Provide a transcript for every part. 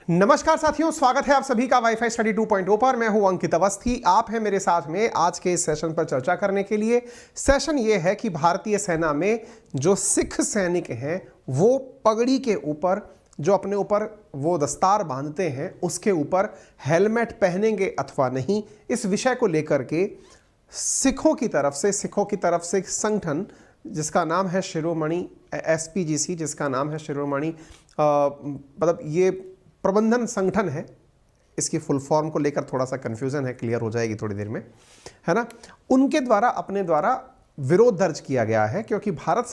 नमस्कार साथियों, स्वागत है आप सभी का वाईफाई स्टडी 2.0 पर। मैं हूं अंकित अवस्थी, आप हैं मेरे साथ में आज के इस सेशन पर चर्चा करने के लिए। सेशन ये है कि भारतीय सेना में जो सिख सैनिक हैं वो पगड़ी के ऊपर जो अपने ऊपर वो दस्तार बांधते हैं उसके ऊपर हेलमेट पहनेंगे अथवा नहीं, इस विषय को लेकर के सिखों की तरफ से एक संगठन जिसका नाम है शिरोमणि SPGC, जिसका नाम है शिरोमणि मतलब ये प्रबंधन संगठन है। इसकी फुल फॉर्म को लेकर थोड़ा सा कंफ्यूजन है, क्लियर हो जाएगी थोड़ी देर में, है ना। उनके द्वारा अपने द्वारा विरोध दर्ज किया गया है क्योंकि भारत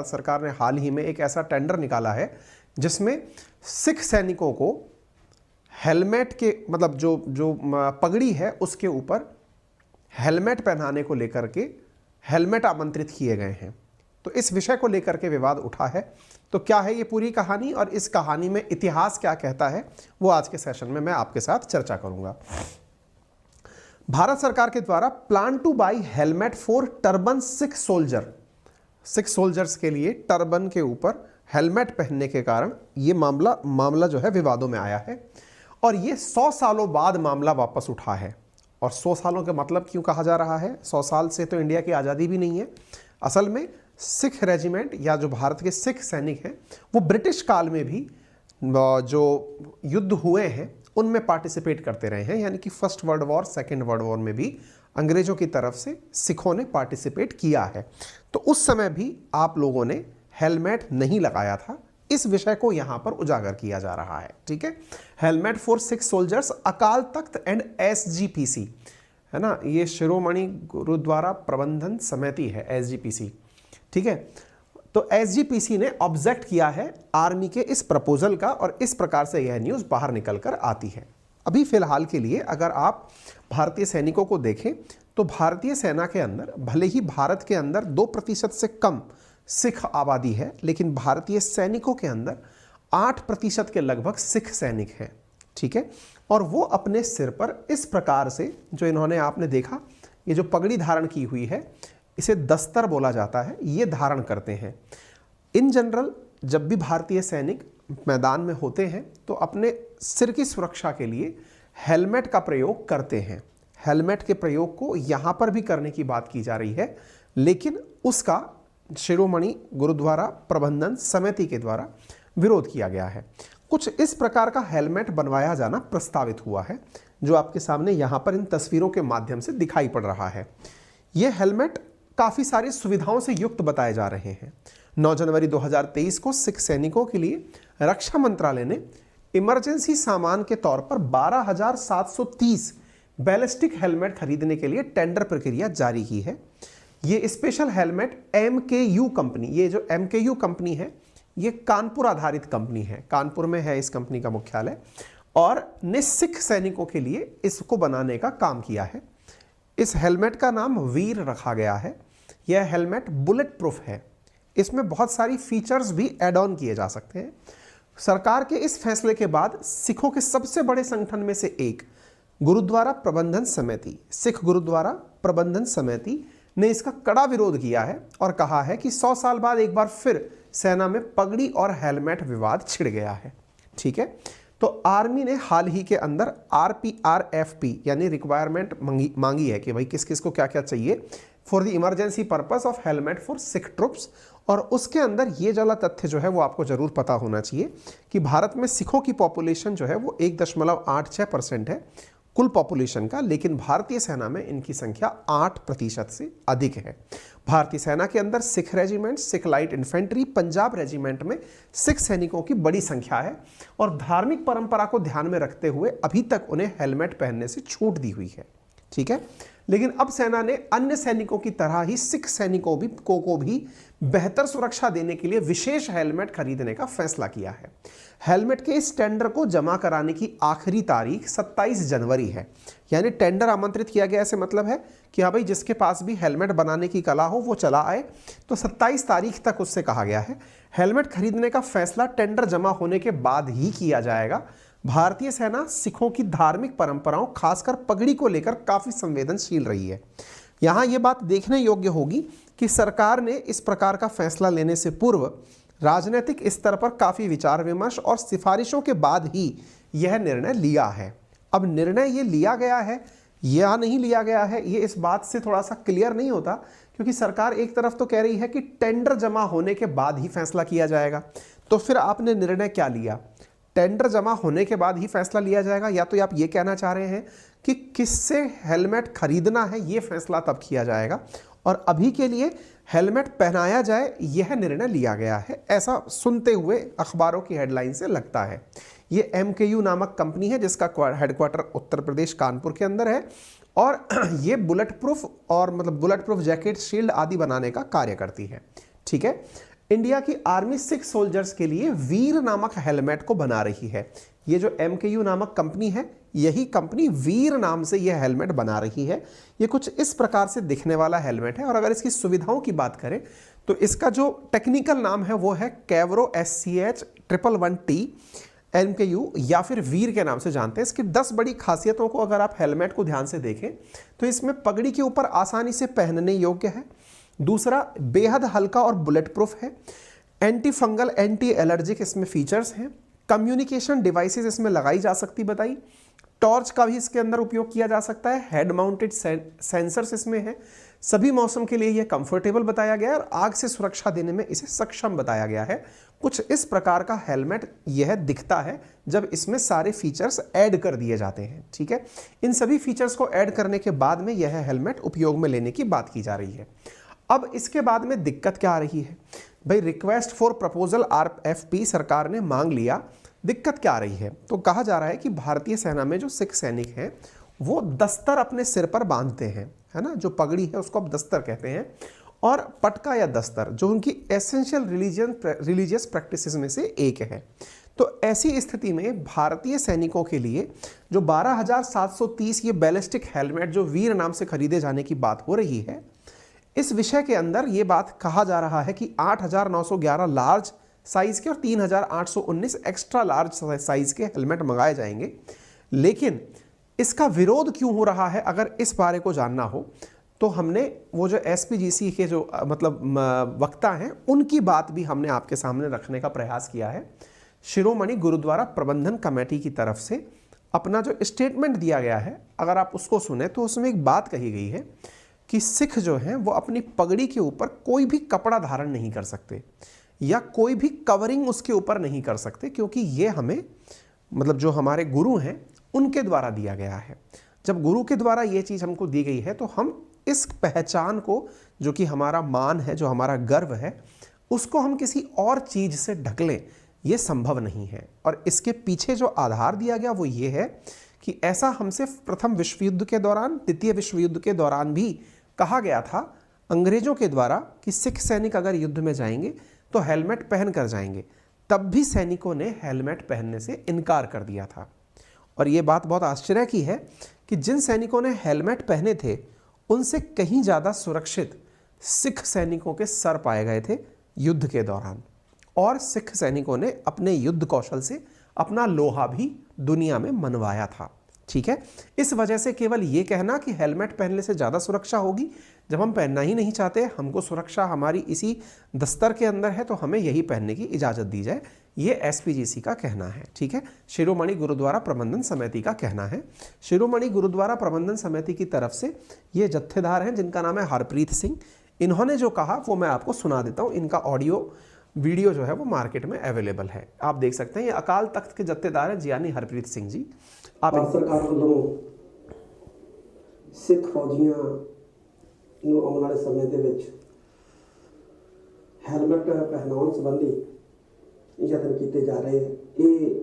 सरकार ने हाल ही में एक ऐसा टेंडर निकाला है जिसमें सिख सैनिकों को हेलमेट के मतलब जो पगड़ी है उसके ऊपर हेलमेट पहनाने को लेकर के हेलमेट आमंत्रित किए गए हैं। तो इस विषय को लेकर के विवाद उठा है। तो क्या है ये पूरी कहानी और इस कहानी में इतिहास क्या कहता है, वो आज के सेशन में मैं आपके साथ चर्चा करूंगा। भारत सरकार के द्वारा plan two by helmet for turban Sikh soldiers के लिए टर्बन के ऊपर हेलमेट पहनने के कारण ये मामला जो है विवादों में आया है और ये 100 सालों बाद मामला वापस उठा है। और 100 सालों का मतलब क्यों कहा जा रहा है? 100 साल से तो इंडिया की आज़ादी भी नहीं है। असल में सिख रेजिमेंट या जो भारत के सिख सैनिक हैं वो ब्रिटिश काल में भी जो युद्ध हुए हैं उनमें पार्टिसिपेट करते रहे हैं, यानी कि first world war, second world war में भी अंग्रेजों की तरफ से सिखों ने पार्टिसिपेट किया है। तो उस समय भी आप लोगों ने हेलमेट नहीं लगाया था। इस विषय को यहां पर उजागर किया जा रहा है, ठीक है। Helmet for Sikh soldiers, Akal Takht and SGPC, है ना, ये शिरोमणि गुरुद्वारा प्रबंधन समिति है, SGPC, ठीक है। तो SGPC ने ऑब्जेक्ट किया है आर्मी के इस प्रपोजल का और इस प्रकार से यह न्यूज़ बाहर निकल कर आती है। अभी फिलहाल के लिए अगर आप भारतीय सैनिकों को देखें तो भारतीय सेना के अंदर भले ही भारत के अंदर 2% से कम सिख आबादी है, लेकिन भारतीय सैनिकों के अंदर 8% के लगभग सिख सैनिक हैं, ठीक है। और वो अपने सिर पर इस प्रकार से जो इन्होंने आपने देखा ये जो पगड़ी धारण की हुई है इसे दस्तर बोला जाता है, ये धारण करते हैं। इन जनरल जब भी भारतीय सैनिक मैदान में होते हैं तो अपने सिर की सुरक्षा के लिए हेलमेट का प्रयोग करते हैं। हेलमेट के प्रयोग को यहाँ पर भी करने की बात की जा रही है, लेकिन उसका शिरोमणि गुरुद्वारा प्रबंधन समिति के द्वारा विरोध किया गया है। कुछ इस प्रकार का हेलमेट बनवाया जाना प्रस्तावित हुआ है जो आपके सामने यहाँ पर इन तस्वीरों के माध्यम से दिखाई पड़ रहा है। ये हेलमेट काफ़ी सारी सुविधाओं से युक्त बताए जा रहे हैं। 9 जनवरी 2023 को सिख सैनिकों के लिए रक्षा मंत्रालय ने इमरजेंसी सामान के तौर पर 12,730 बैलिस्टिक हेलमेट खरीदने के लिए टेंडर प्रक्रिया जारी की है। ये स्पेशल हेलमेट MKU कंपनी, ये जो MKU कंपनी है ये कानपुर आधारित कंपनी है, कानपुर में है इस कंपनी का मुख्यालय, और ने सिख सैनिकों के लिए इसको बनाने का काम किया है। इस हेलमेट का नाम वीर रखा गया है। यह हेलमेट बुलेट प्रूफ है, इसमें बहुत सारी फीचर्स भी ऐड ऑन किए जा सकते हैं। सरकार के इस फैसले के बाद सिखों के सबसे बड़े संगठन में से एक गुरुद्वारा प्रबंधन समिति, सिख गुरुद्वारा प्रबंधन समिति ने इसका कड़ा विरोध किया है और कहा है कि 100 साल बाद एक बार फिर सेना में पगड़ी और हेलमेट विवाद छिड़ गया है, ठीक है। तो आर्मी ने हाल ही के अंदर RPRFP यानी रिक्वायरमेंट मांगी है कि भाई किस किस को क्या क्या चाहिए for the emergency purpose of helmet for Sikh troops. और उसके अंदर ये वाला तथ्य जो है वो आपको जरूर पता होना चाहिए कि भारत में सिखों की पॉपुलेशन जो है वो 1.86% है कुल पॉपुलेशन का, लेकिन भारतीय सेना में इनकी संख्या 8% से अधिक है। भारतीय सेना के अंदर Sikh regiment, Sikh light infantry, Punjab regiment में सिख सैनिकों की बड़ी संख्या है और धार्मिक परंपरा को ध्यान में रखते हुए अभी तक उन्हें हेलमेट पहनने से छूट दी हुई है, ठीक है। लेकिन अब सेना ने अन्य सैनिकों की तरह ही सिख सैनिकों को भी बेहतर सुरक्षा देने के लिए विशेष हेलमेट खरीदने का फैसला किया है। हेलमेट के इस टेंडर को जमा कराने की आखिरी तारीख 27 जनवरी है, यानी टेंडर आमंत्रित किया गया। ऐसे मतलब है कि हाँ भाई जिसके पास भी हेलमेट बनाने की कला हो वो चला आए। तो 27 तारीख तक उससे कहा गया है। हेलमेट खरीदने का फैसला टेंडर जमा होने के बाद ही किया जाएगा। भारतीय सेना सिखों की धार्मिक परंपराओं खासकर पगड़ी को लेकर काफ़ी संवेदनशील रही है। यहाँ ये बात देखने योग्य होगी कि सरकार ने इस प्रकार का फैसला लेने से पूर्व राजनीतिक स्तर पर काफ़ी विचार विमर्श और सिफारिशों के बाद ही यह निर्णय लिया है। अब निर्णय ये लिया गया है या नहीं लिया गया है, ये इस बात से थोड़ा सा क्लियर नहीं होता, क्योंकि सरकार एक तरफ तो कह रही है कि टेंडर जमा होने के बाद ही फैसला किया जाएगा। तो फिर आपने निर्णय क्या लिया? टेंडर जमा होने के बाद ही फैसला लिया जाएगा, या तो आप ये कहना चाह रहे हैं कि किससे हेलमेट खरीदना है ये फैसला तब किया जाएगा, और अभी के लिए हेलमेट पहनाया जाए यह निर्णय लिया गया है, ऐसा सुनते हुए अखबारों की हेडलाइन से लगता है। ये MKU नामक कंपनी है जिसका हेडक्वार्टर उत्तर प्रदेश कानपुर के अंदर है, और ये बुलेट प्रूफ और मतलब बुलेट प्रूफ जैकेट, शील्ड आदि बनाने का कार्य करती है। ठीक है, इंडिया की आर्मी सिख सोल्जर्स के लिए वीर नामक हेलमेट को बना रही है। ये जो MKU नामक कंपनी है, यही कंपनी वीर नाम से यह हेलमेट बना रही है। ये कुछ इस प्रकार से दिखने वाला हेलमेट है, और अगर इसकी सुविधाओं की बात करें तो इसका जो टेक्निकल नाम है वो है कैवरो SCH 111T MKU, या फिर वीर के नाम से जानते हैं। इसकी 10 बड़ी खासियतों को अगर आप हेलमेट को ध्यान से देखें तो इसमें पगड़ी के ऊपर आसानी से पहनने योग्य है। दूसरा, बेहद हल्का और बुलेट प्रूफ है। एंटी फंगल, एंटी एलर्जिक इसमें फीचर्स हैं। कम्युनिकेशन डिवाइसेस इसमें लगाई जा सकती बताई। टॉर्च का भी इसके अंदर उपयोग किया जा सकता है। हेड माउंटेड सेंसर्स इसमें है। सभी मौसम के लिए यह कंफर्टेबल बताया गया है और आग से सुरक्षा देने में इसे सक्षम बताया गया है। कुछ इस प्रकार का हेलमेट यह दिखता है जब इसमें सारे फीचर्स ऐड कर दिए जाते हैं। ठीक है, इन सभी फीचर्स को ऐड करने के बाद में यह हेलमेट उपयोग में लेने की बात की जा रही है। अब इसके बाद में दिक्कत क्या आ रही है भाई? रिक्वेस्ट फॉर प्रपोजल RFP सरकार ने मांग लिया। दिक्कत क्या आ रही है? तो कहा जा रहा है कि भारतीय सेना में जो सिख सैनिक हैं वो दस्तर अपने सिर पर बांधते हैं, है ना, जो पगड़ी है उसको अब दस्तर कहते हैं, और पटका या दस्तर जो उनकी एसेंशियल रिलीजियस प्रैक्टिसेस में से एक है। तो ऐसी स्थिति में भारतीय सैनिकों के लिए जो 12,730 ये बैलिस्टिक हेलमेट जो वीर नाम से खरीदे जाने की बात हो रही है, इस विषय के अंदर ये बात कहा जा रहा है कि 8,911 लार्ज साइज के और 3,819 एक्स्ट्रा लार्ज साइज के हेलमेट मंगाए जाएंगे। लेकिन इसका विरोध क्यों हो रहा है, अगर इस बारे को जानना हो तो हमने वो जो SPGC के जो वक्ता हैं उनकी बात भी हमने आपके सामने रखने का प्रयास किया है। शिरोमणि गुरुद्वारा प्रबंधन कमेटी की तरफ से अपना जो स्टेटमेंट दिया गया है, अगर आप उसको सुने तो उसमें एक बात कही गई है कि सिख जो हैं वो अपनी पगड़ी के ऊपर कोई भी कपड़ा धारण नहीं कर सकते या कोई भी कवरिंग उसके ऊपर नहीं कर सकते, क्योंकि ये हमें मतलब जो हमारे गुरु हैं उनके द्वारा दिया गया है। जब गुरु के द्वारा ये चीज़ हमको दी गई है तो हम इस पहचान को, जो कि हमारा मान है, जो हमारा गर्व है, उसको हम किसी और चीज़ से ढक लें, ये संभव नहीं है। और इसके पीछे जो आधार दिया गया वो ये है कि ऐसा हमसे प्रथम विश्व युद्ध के दौरान, द्वितीय विश्व युद्ध के दौरान भी कहा गया था अंग्रेजों के द्वारा कि सिख सैनिक अगर युद्ध में जाएंगे तो हेलमेट पहन कर जाएंगे। तब भी सैनिकों ने हेलमेट पहनने से इनकार कर दिया था। और ये बात बहुत आश्चर्य की है कि जिन सैनिकों ने हेलमेट पहने थे उनसे कहीं ज़्यादा सुरक्षित सिख सैनिकों के सर पाए गए थे युद्ध के दौरान, और सिख सैनिकों ने अपने युद्ध कौशल से अपना लोहा भी दुनिया में मनवाया था। ठीक है, इस वजह से केवल ये कहना कि हेलमेट पहनने से ज़्यादा सुरक्षा होगी, जब हम पहनना ही नहीं चाहते, हमको सुरक्षा हमारी इसी दस्तर के अंदर है, तो हमें यही पहनने की इजाज़त दी जाए, ये SPGC का कहना है। ठीक है, शिरोमणि गुरुद्वारा प्रबंधन समिति का कहना है। शिरोमणि गुरुद्वारा प्रबंधन समिति की तरफ से ये जत्थेदार हैं जिनका नाम है हरप्रीत सिंह। इन्होंने जो कहा वो मैं आपको सुना देता हूँ। इनका ऑडियो वीडियो जो है वो मार्केट में अवेलेबल है, आप देख सकते हैं। ये अकाल तख्त के जत्थेदार हैं जियानी हरप्रीत सिंह जी। आप सरकार ਵੱਲੋਂ ਸਿੱਖ ਫੌਜੀਆਂ ਨੂੰ ਆਉਣ ਵਾਲੇ ਸਮੇਂ ਦੇ ਵਿੱਚ ਹੈਲਮਟ ਪਹਿਨਾਉਣ ਸੰਬੰਧੀ ਯਤਨ ਕੀਤੇ ਜਾ ਰਹੇ ਹਨ। ਇਹ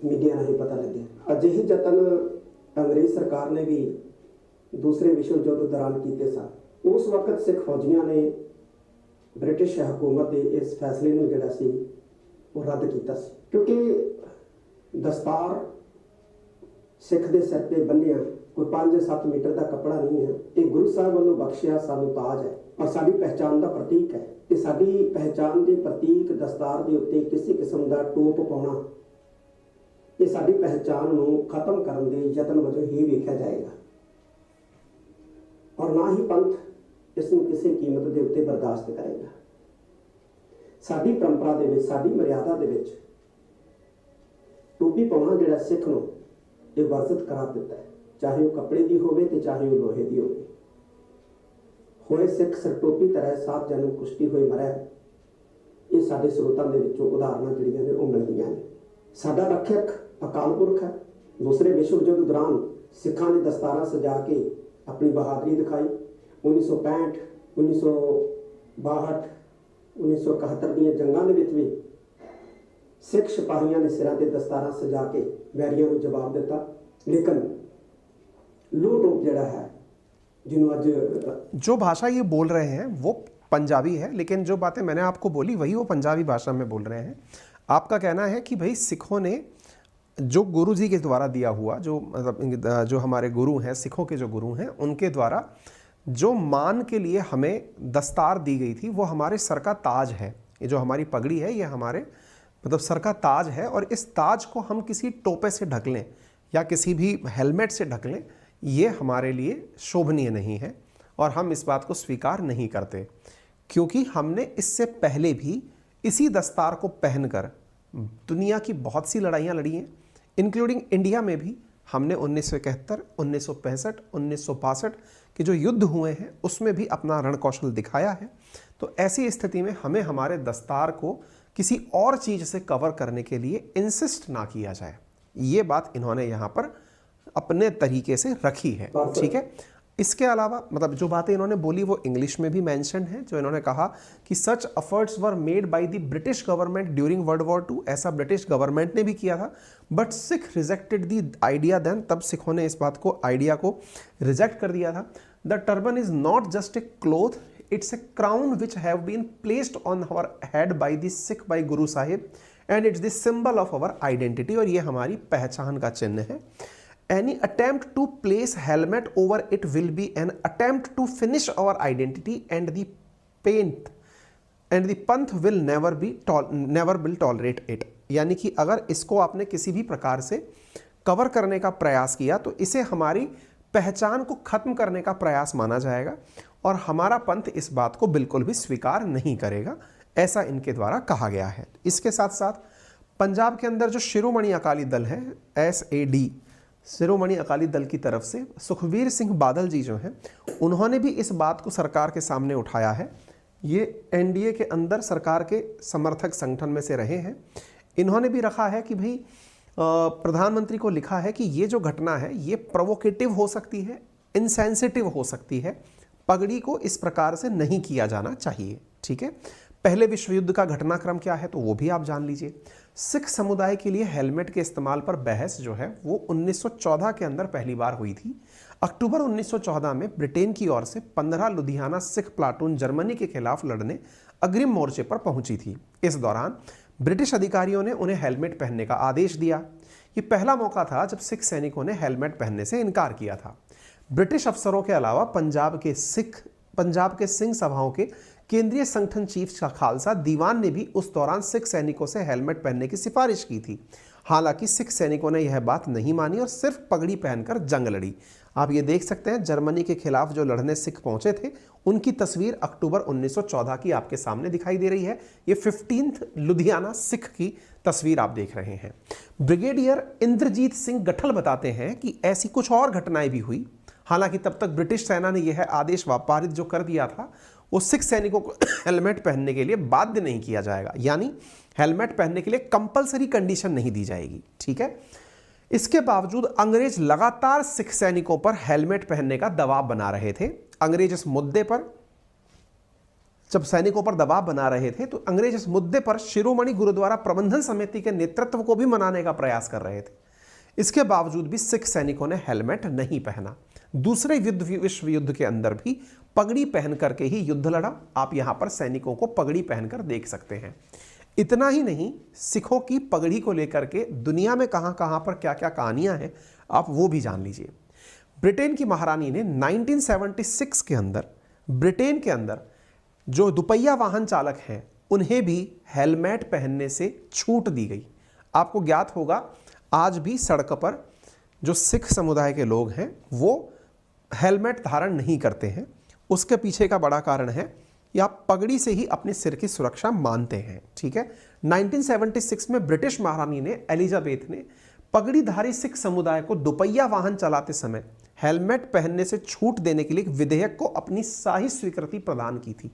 ਮੀਡੀਆ ਰਾਹੀਂ ਪਤਾ ਲੱਗਿਆ। ਅਜਿਹੇ ਯਤਨ ਅੰਗਰੇਜ਼ ਸਰਕਾਰ ਨੇ ਵੀ ਦੂਸਰੇ ਵਿਸ਼ਵ ਯੁੱਧ ਦੌਰਾਨ ਕੀਤੇ ਸਨ। ਉਸ ਵਕਤ ਸਿੱਖ ਫੌਜੀਆਂ ਨੇ ਬ੍ਰਿਟਿਸ਼ ਹਕੂਮਤ ਦੇ ਇਸ ਫੈਸਲੇ ਨੂੰ ਜਿਹੜਾ ਸੀ ਉਹ ਰੱਦ ਕੀਤਾ ਸੀ, ਕਿਉਂਕਿ ਦਸਤਾਰ सिख के सिर पर बन्निया कोई 5-7 मीटर का कपड़ा नहीं है। ये गुरु साहब वालों बख्शिया सानू ताज है और साड़ी पहचान का प्रतीक है। कि साड़ी पहचान के प्रतीक दस्तार के उत्ते किसी किस्म का टोप पाना, ये साड़ी पहचान को खत्म करने के यतन वजों ही वेख्या जाएगा, और ना ही पंथ इसमें किसी कीमत के उत्ते बर्दाश्त करेगा। ਸਾਡੀ ਪਰੰਪਰਾ ਦੇ ਵਿੱਚ, ਸਾਡੀ ਮਰਿਆਦਾ ਦੇ ਵਿੱਚ ਟੋਪੀ ਪਾਉਣਾ ਜਿਹੜਾ ਸਿੱਖ ਨੂੰ ਇਹ ਵਰਜਿਤ ਕਰਾਰ ਦਿੱਤਾ ਹੈ, ਚਾਹੇ ਉਹ ਕੱਪੜੇ ਦੀ ਹੋਵੇ ਤੇ ਚਾਹੇ ਉਹ ਲੋਹੇ ਦੀ ਹੋਵੇ। ਹੋਏ ਸਿੱਖ ਸਿਰ ਟੋਪੀ ਤਰ੍ਹਾਂ ਸਾਤ ਜਨਮ ਕੁਸ਼ਤੀ ਹੋਏ ਮਰੈ, ਇਹ ਸਾਡੇ ਸਰੋਤਾਂ ਦੇ ਵਿੱਚੋਂ ਉਦਾਹਰਨਾਂ ਜਿਹੜੀਆਂ ਨੇ ਉਹ ਮਿਲਦੀਆਂ ਨੇ। ਸਾਡਾ ਰੱਖਿਅਕ ਅਕਾਲ ਪੁਰਖ ਹੈ। ਦੂਸਰੇ ਵਿਸ਼ਵ ਯੁੱਧ ਦੌਰਾਨ ਸਿੱਖਾਂ ਨੇ ਦਸਤਾਰਾਂ ਸਜਾ ਕੇ ਆਪਣੀ ਬਹਾਦਰੀ ਦਿਖਾਈ। 1965, 1962, 1971 ਦੀਆਂ ਜੰਗਾਂ ਦੇ ਵਿੱਚ ਵੀ ਸਿੱਖ ਸਿਪਾਹੀਆਂ ਨੇ ਸਿਰਾਂ ਤੇ ਦਸਤਾਰਾਂ ਸਜਾ ਕੇ ਵੈਰੀਆਂ ਨੂੰ ਜਵਾਬ ਦਿੱਤਾ। ਲੇਕਿਨ ਲੋ ਟੋਪ ਜਿਹੜਾ ਹੈ जिन्होंने आज जो भाषा ये बोल रहे हैं वो पंजाबी है, लेकिन जो बातें मैंने आपको बोली वही वो पंजाबी भाषा में बोल रहे हैं। आपका कहना है कि भाई सिखों ने जो गुरु जी के द्वारा दिया हुआ, जो मतलब जो हमारे गुरु हैं, सिखों के जो गुरु हैं, उनके द्वारा जो मान के लिए हमें दस्तार दी गई थी वो हमारे सर का ताज है। ये जो हमारी पगड़ी है ये हमारे मतलब सर का ताज है, और इस ताज को हम किसी टोपे से ढक लें या किसी भी हेलमेट से ढक लें, ये हमारे लिए शोभनीय नहीं है और हम इस बात को स्वीकार नहीं करते, क्योंकि हमने इससे पहले भी इसी दस्तार को पहनकर दुनिया की बहुत सी लड़ाइयाँ लड़ी हैं, इंक्लूडिंग इंडिया में भी। हमने 1971, 1965, 1962 के जो युद्ध हुए हैं उसमें भी अपना रणकौशल दिखाया है। तो ऐसी स्थिति में हमें हमारे दस्तार को किसी और चीज़ से कवर करने के लिए इंसिस्ट ना किया जाए। ये बात इन्होंने यहाँ पर अपने तरीके से रखी है, ठीक है। इसके अलावा मतलब जो बातें इन्होंने बोली वो इंग्लिश में भी मेंशन है। जो इन्होंने कहा कि सच efforts were made by the British government during world war 2, ऐसा ब्रिटिश गवर्नमेंट ने भी किया था, but Sikh rejected the idea then, तब सिखों ने इस बात को आइडिया को रिजेक्ट कर दिया था। The turban is not just a cloth, it's a crown which have been placed on our head by the Sikh by Guru Sahib, and it's the symbol of our identity, और ये हमारी पहचान का चिन्ह है। Any attempt to place helmet over it will be an attempt to finish our identity, and the panth will never will tolerate it। यानी कि अगर इसको आपने किसी भी प्रकार से कवर करने का प्रयास किया तो इसे हमारी पहचान को खत्म करने का प्रयास माना जाएगा, और हमारा पंथ इस बात को बिल्कुल भी स्वीकार नहीं करेगा, ऐसा इनके द्वारा कहा गया है। इसके साथ साथ पंजाब के अंदर जो शिरोमणि अकाली दल है, SAD, शिरोमणि अकाली दल की तरफ से सुखबीर सिंह बादल जी जो हैं, उन्होंने भी इस बात को सरकार के सामने उठाया है। ये NDA के अंदर सरकार के समर्थक संगठन में से रहे हैं। इन्होंने भी रखा है कि भाई प्रधानमंत्री को लिखा है कि ये जो घटना है ये प्रोवोकेटिव हो सकती है, इनसेंसिटिव हो सकती है, पगड़ी को इस प्रकार से नहीं किया जाना चाहिए, ठीक है। पहले विश्व युद्ध का घटनाक्रम क्या है तो वो भी आप जान लीजिए। सिख समुदाय के लिए हेलमेट के इस्तेमाल पर बहस जो है वो 1914 के अंदर पहली बार हुई थी। अक्टूबर 1914 में ब्रिटेन की ओर से 15 लुधियाना सिख प्लाटून जर्मनी के खिलाफ लड़ने अग्रिम मोर्चे पर पहुंची थी। इस दौरान ब्रिटिश अधिकारियों ने उन्हें हेलमेट पहनने का आदेश दिया। ये पहला मौका था जब सिख सैनिकों ने हेलमेट पहनने से इनकार किया था। ब्रिटिश अफसरों के अलावा पंजाब के सिंह सभाओं के केंद्रीय संगठन चीफ खालसा दीवान ने भी उस दौरान सिख सैनिकों से हेलमेट पहनने की सिफारिश की थी। हालांकि सिख सैनिकों ने यह बात नहीं मानी और सिर्फ पगड़ी पहनकर जंग लड़ी। आप ये देख सकते हैं जर्मनी के खिलाफ जो लड़ने सिख पहुंचे थे उनकी तस्वीर अक्टूबर 1914 की आपके सामने दिखाई दे रही है। ये 15th लुधियाना सिख की तस्वीर आप देख रहे हैं। ब्रिगेडियर इंद्रजीत सिंह गठल बताते हैं कि ऐसी कुछ और घटनाएं भी हुई। हालांकि तब तक ब्रिटिश सेना ने यह आदेश पारित जो कर दिया था वो सिख सैनिकों को हेलमेट पहनने के लिए बाध्य नहीं किया जाएगा, यानी हेलमेट पहनने के लिए कंपलसरी कंडीशन नहीं दी जाएगी, ठीक है। इसके बावजूद अंग्रेज लगातार सिख सैनिकों पर हेलमेट पहनने का दबाव बना रहे थे। अंग्रेज इस मुद्दे पर जब सैनिकों पर दबाव बना रहे थे तो अंग्रेज इस मुद्दे पर शिरोमणि गुरुद्वारा प्रबंधन समिति के नेतृत्व को भी मनाने का प्रयास कर रहे थे। इसके बावजूद भी सिख सैनिकों ने हेलमेट नहीं पहना। दूसरे विश्व युद्ध के अंदर भी पगड़ी पहन करके ही युद्ध लड़ा। आप यहां पर सैनिकों को पगड़ी पहनकर देख सकते हैं। इतना ही नहीं, सिखों की पगड़ी को लेकर के दुनिया में कहां कहां पर क्या क्या कहानियां हैं आप वो भी जान लीजिए। ब्रिटेन की महारानी ने 1976 के अंदर ब्रिटेन के अंदर जो दुपहिया वाहन चालक हैं उन्हें भी हेलमेट पहनने से छूट दी गई। आपको ज्ञात होगा आज भी सड़क पर जो सिख समुदाय के लोग हैं वो हेलमेट धारण नहीं करते हैं। उसके पीछे का बड़ा कारण है या पगड़ी से ही अपने सिर की सुरक्षा मानते हैं। ठीक है, 1976 में ब्रिटिश महारानी ने एलिजाबेथ ने पगड़ीधारी सिख समुदाय को दोपहिया वाहन चलाते समय हेलमेट पहनने से छूट देने के लिए एक विधेयक को अपनी शाही स्वीकृति प्रदान की थी।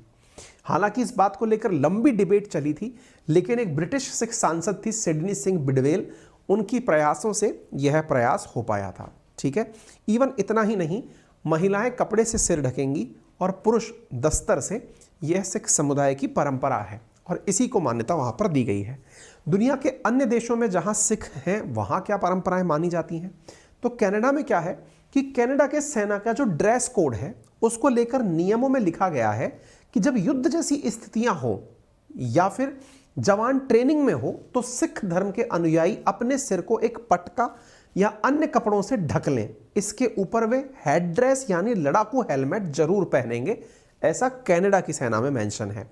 हालांकि इस बात को लेकर लंबी डिबेट चली थी, लेकिन एक ब्रिटिश सिख सांसद थी सिडनी सिंह बिडवेल, उनकी प्रयासों से यह प्रयास हो पाया था। ठीक है, इवन इतना ही नहीं, महिलाएं कपड़े से सिर ढकेंगी और पुरुष दस्तर से। यह सिख समुदाय की परंपरा है और इसी को मान्यता वहां पर दी गई है। दुनिया के अन्य देशों में जहां सिख हैं वहां क्या परंपराएं मानी जाती हैं? तो कनाडा में क्या है कि कनाडा के सेना का जो ड्रेस कोड है उसको लेकर नियमों में लिखा गया है कि जब युद्ध जैसी स्थितियां हो या फिर जवान ट्रेनिंग में हो तो सिख धर्म के अनुयायी अपने सिर को एक पटका या अन्य कपड़ों से ढक लें। इसके ऊपर वे हेड ड्रेस यानी लड़ाकू हेलमेट जरूर पहनेंगे, ऐसा कनाडा की सेना में मेंशन है।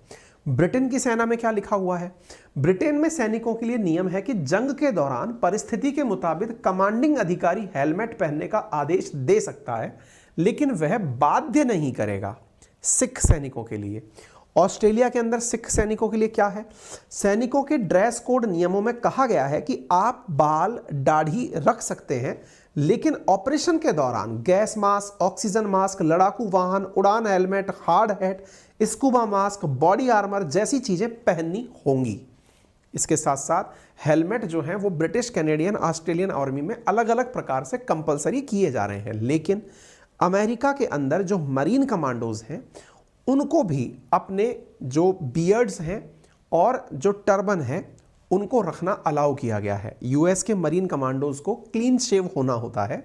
ब्रिटेन की सेना में क्या लिखा हुआ है? ब्रिटेन में सैनिकों के लिए नियम है कि जंग के दौरान परिस्थिति के मुताबिक कमांडिंग अधिकारी हेलमेट पहनने का आदेश दे सकता है, लेकिन वह बाध्य नहीं करेगा सिख सैनिकों के लिए। ऑस्ट्रेलिया के अंदर सिख सैनिकों के लिए क्या है? सैनिकों के ड्रेस कोड नियमों में कहा गया है कि आप बाल दाढ़ी रख सकते हैं, लेकिन ऑपरेशन के दौरान गैस मास्क, ऑक्सीजन मास्क, लड़ाकू वाहन, उड़ान helmet, hard hat, scuba mask, body armour जैसी चीजें पहननी होंगी। इसके साथ साथ हेलमेट जो है वो ब्रिटिश, कैनेडियन, ऑस्ट्रेलियन आर्मी में अलग अलग प्रकार से कंपलसरी किए जा रहे हैं, लेकिन अमेरिका के अंदर जो मरीन कमांडोज हैं उनको भी अपने जो बियर्ड्स हैं और जो टर्बन है उनको रखना अलाउ किया गया है। यूएस के मरीन कमांडोज को क्लीन शेव होना होता है,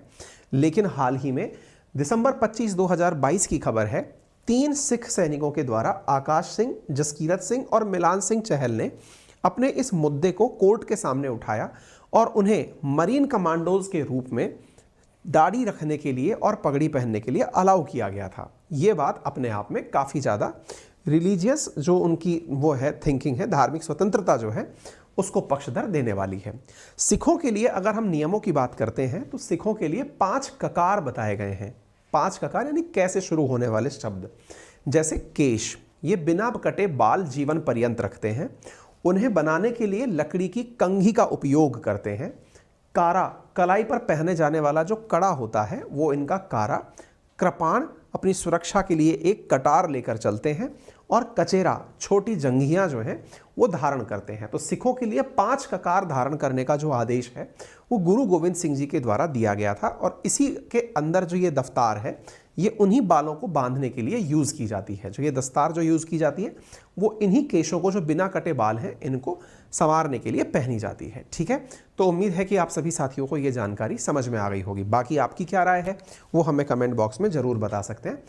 लेकिन हाल ही में दिसंबर 25, 2022 की खबर है, 3 सिख सैनिकों के द्वारा आकाश सिंह, जसकीरत सिंह और मिलान सिंह चहल ने अपने इस मुद्दे को कोर्ट के सामने उठाया और उन्हें मरीन कमांडोज के रूप में दाढ़ी रखने के लिए और पगड़ी पहनने के लिए अलाउ किया गया था। ये बात अपने आप में काफ़ी ज़्यादा रिलीजियस जो उनकी वो है थिंकिंग है, धार्मिक स्वतंत्रता जो है उसको पक्षधर देने वाली है। सिखों के लिए अगर हम नियमों की बात करते हैं तो सिखों के लिए 5 ककार बताए गए हैं। 5 ककार यानी कैसे शुरू होने वाले शब्द, जैसे केश, ये बिना कटे बाल जीवन पर्यंत रखते हैं, उन्हें बनाने के लिए लकड़ी की कंघी का उपयोग करते हैं। कारा, कलाई पर पहने जाने वाला जो कड़ा होता है वो इनका कारा। कृपाण, अपनी सुरक्षा के लिए एक कटार लेकर चलते हैं, और कचेरा, छोटी जंघियां जो हैं वो धारण करते हैं। तो सिखों के लिए 5 ककार धारण करने का जो आदेश है वो गुरु गोविंद सिंह जी के द्वारा दिया गया था, और इसी के अंदर जो ये दफ्तार है ये उन्हीं बालों को बांधने के लिए यूज़ की जाती है। जो ये दस्तार जो यूज़ की जाती है वो इन्हीं केशों को, जो बिना कटे बाल हैं, इनको संवारने के लिए पहनी जाती है। ठीक है, तो उम्मीद है कि आप सभी साथियों को ये जानकारी समझ में आ गई होगी। बाकी आपकी क्या राय है वो हमें कमेंट बॉक्स में ज़रूर बता सकते हैं।